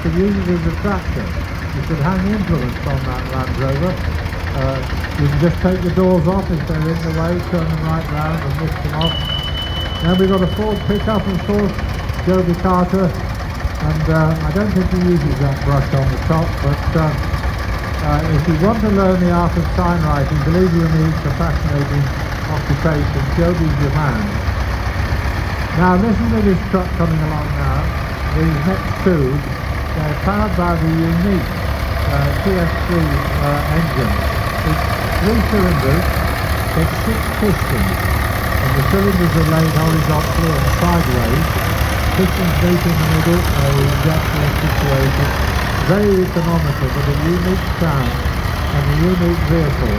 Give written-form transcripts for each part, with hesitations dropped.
could use it as a tractor. You could hang implements on that Land Rover. You can just take the doors off if they're in the way, turn them right round and lift them off. Then we've got a Ford pickup, of course, Joby Carter, and I don't think he uses that brush on the top, but if you want to learn the art of sign writing, believe you me, it's a fascinating occupation. Joby's your man. Now listen to this truck coming along now. These next two, they're powered by the unique TS3 engine. It's 3 cylinders, it's 6 pistons, and the cylinders are laid horizontally and sideways. Pistons meet in the middle, injection situation. Very economical, but a unique sound and a unique vehicle.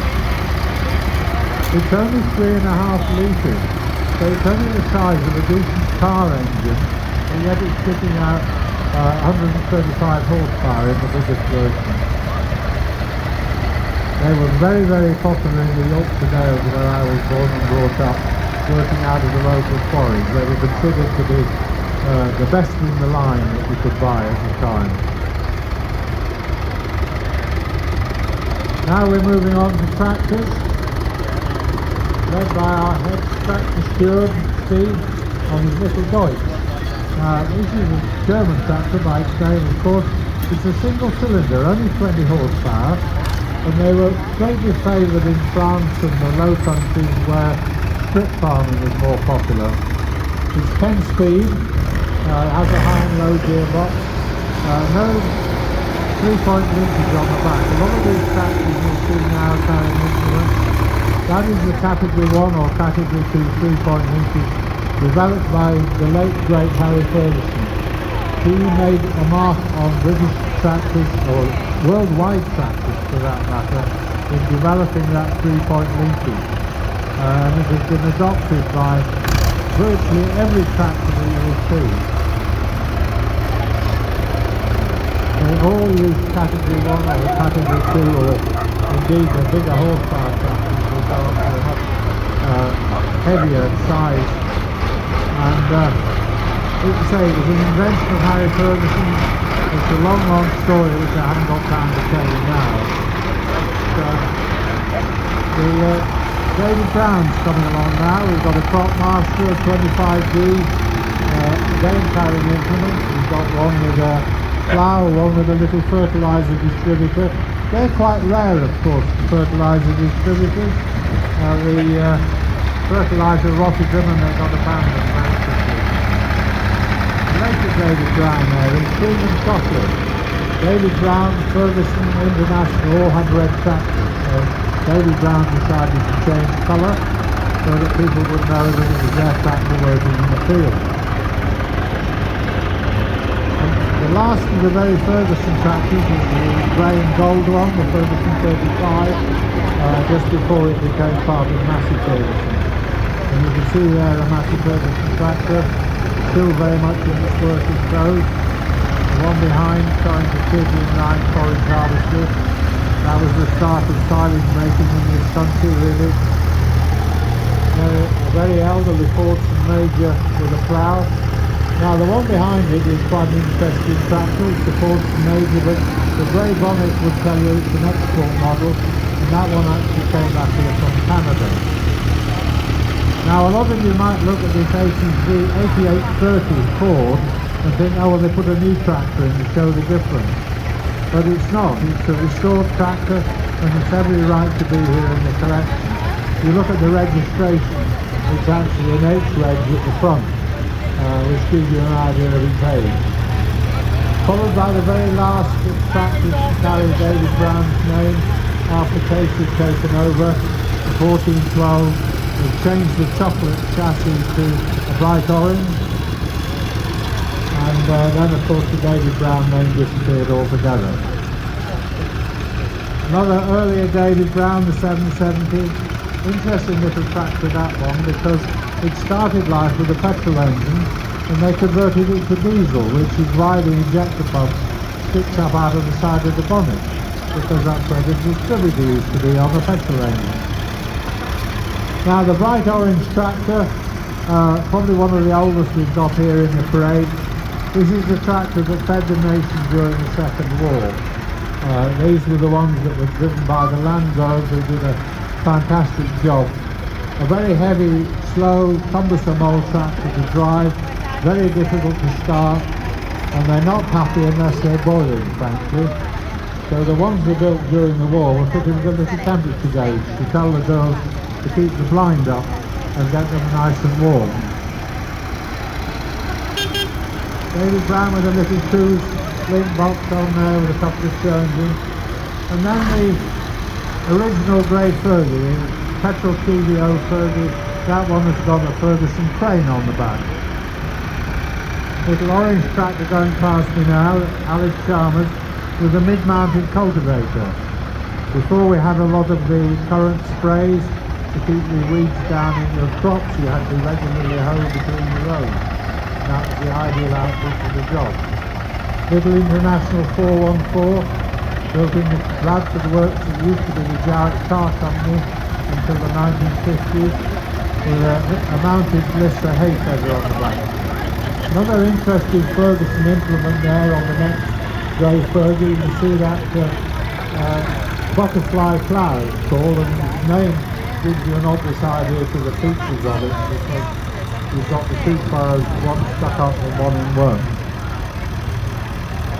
It's only 3.5 litres, so it's only the size of a decent car engine, and yet it's spitting out 135 horsepower in the biggest version. They were very, very popular in the Yorkshire Dales where I was born and brought up, working out of the local quarries. They were considered to be the best in the line that you could buy at the time. Now we're moving on to tractors, led by our head tractor steward, Steve, on his little Deutsch. This is a German tractor by its name, of course. It's a single cylinder, only 20 horsepower, and they were greatly favoured in France and the Low Countries where strip farming is more popular. It's 10 speed, it has a high and low gearbox, no 3-point linkage on the back. A lot of these tractors you'll see now carrying instruments, that is the Category 1 or Category 2 3-point linkage developed by the late great Harry Ferguson. He made a mark on British tractors, or worldwide tractors for that matter, in developing that 3-point linkage. And it has been adopted by virtually every tractor that you will see. They all use Category 1 or Category 2, or indeed the bigger horsepower tractors will go up to a much heavier size. And it was an invention of Harry Ferguson. It's a long, long story which I haven't got time to tell you now. The David Brown's coming along now. We've got a Crop Master, a 25D, again carrying implements. We've got one with a plough, one with a little fertiliser distributor. They're quite rare, of course, fertiliser distributors. The fertiliser rotted them and they got abandoned very quickly. Later David Brown there in cream and chocolate. David Brown, Ferguson, International all had red tractors. So David Brown decided to change colour so that people would know that it was their tractor working in the field. And the last of the very Ferguson tractors is the grey and gold one, the Ferguson 35, just before it became part of Massey Ferguson. And you can see there a Massey Ferguson tractor, still very much in its working clothes. The one behind showing the Pigeon Line forage harvester. That was the start of silage making in this country, really. A very elderly Fordson Major with a plough. Now the one behind it is quite an interesting tractor. It's the Fordson Major, but the grey bonnet would tell you it's an export model, and that one actually came back here from Canada. Now a lot of you might look at this 8830 Ford and think, oh well, they put a new tractor in to show the difference. But it's not. It's a restored tractor and it's every right to be here in the collection. If you look at the registration, it's actually an H-reg at the front, which gives you an idea of its age. Followed by the very last tractor to carry David Brown's name after Case had taken over, the 1412. We've changed the chocolate chassis to a bright orange, and then of course the David Brown name disappeared altogether. Another earlier David Brown, the 770, interesting little tractor that one, because it started life with a petrol engine and they converted it to diesel, which is why the injector pump sticks up out of the side of the bonnet, because that's where the distributor used to be on the petrol engine. Now the bright orange tractor, probably one of the oldest we've got here in the parade, This is the tractor that fed the nation during the Second War. These were the ones that were driven by the Landgrove, who did a fantastic job. A very heavy, slow, cumbersome old tractor to drive, very difficult to start, and they're not happy unless they're boiling, frankly. So the ones they built during the war were fitted with a little temperature gauge to tell the girls to keep the blind up and get them nice and warm. David Brown with a little cruise link box on there with a couple of stones in. And then the original grey Fergie, petrol TVO Fergie, that one has got a Ferguson crane on the back. Little orange tractor going past me now, Alice Chalmers, with a mid-mounted cultivator. Before we had a lot of the current sprays to keep the weeds down in your crops, you had to regularly hoe between the rows. That was the ideal output for the job. Little International 414, built in the Bradford Works that used to be the Jarrett Car Company until the 1950s, with a mounted blister hay feather on the back. Another interesting Ferguson implement there on the next grey Fergie. You can see that butterfly flower it's called, and its name gives you an obvious idea to the features of it, because you've got the two furrows, one stuck up and one in work.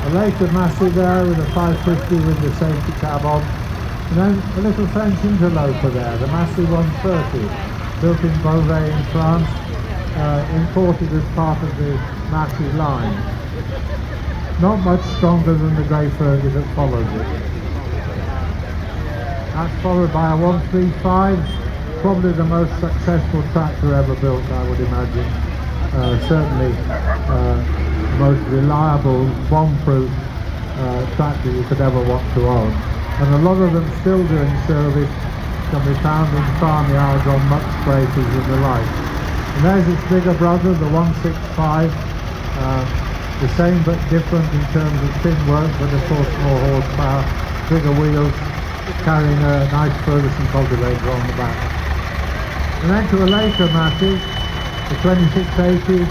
A later Massey there with a 550 with the safety cab on, and then a little French interloper there, the Massey 130, built in Beauvais in France, imported as part of the Massey line. Not much stronger than the grey Fergie that follows it. That's followed by a 135, probably the most successful tractor ever built, I would imagine. Certainly the most reliable, bomb-proof tractor you could ever want to own. And a lot of them still doing service can be found in farmyards on muck scrapers and the like. And there's its bigger brother, the 165, the same but different in terms of tin work, but of course more horsepower, bigger wheels, carrying a nice Ferguson cultivator on the back. And then to a later Massey, the 2680,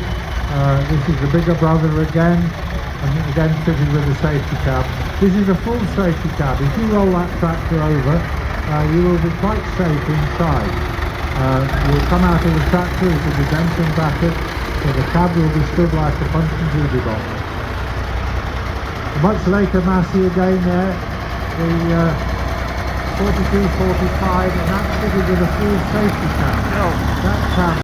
this is the bigger brother again, and again fitted with a safety cab. This is a full safety cab. If you roll that tractor over, you will be quite safe inside. You'll come out of the tractor, it will be bent and battered, so the cab will be stood like a punch and judy box. A much later Massey again there, the 4245, and that's fitted with a full safety cab. That cab